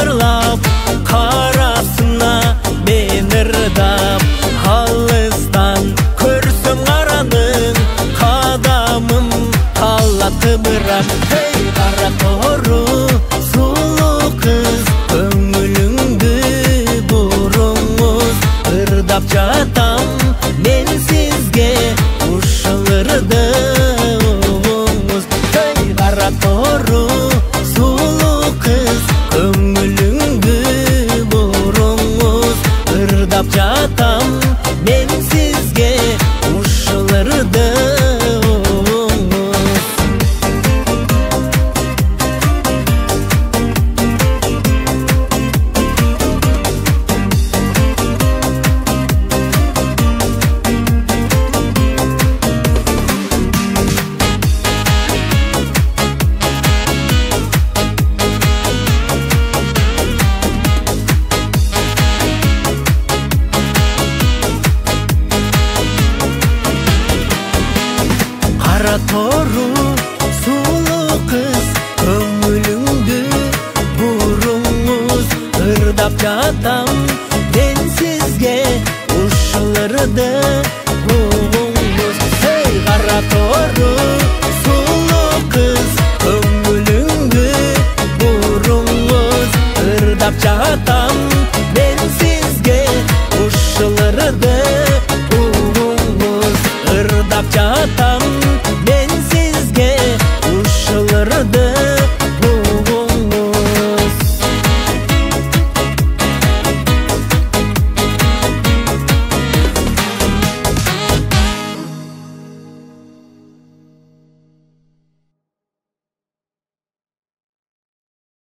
сыбырлап, қарасына мен ырдап, алыстан көрсем араның қадамым қалат қыбырап. Ей, қара торы сұлу қыз, көңіліңді бұрыңыз, ырдап жатам мен сізге ушылырдыңыз. Ей, қара торы сұлу қыз, көңіліңді бұрыңыз, ырдап жатам мен сізге ушылырдыңыз. Қара торы сұлу қыз, көңіліңді бұрыңыз, ырдап жатам мен сізге ушылырдыңыз. Ей, қара торы сұлу қыз, көңіліңді бұрыңыз, ырдап жатам мен сізге ушылырдыңыз. Ырдап жатам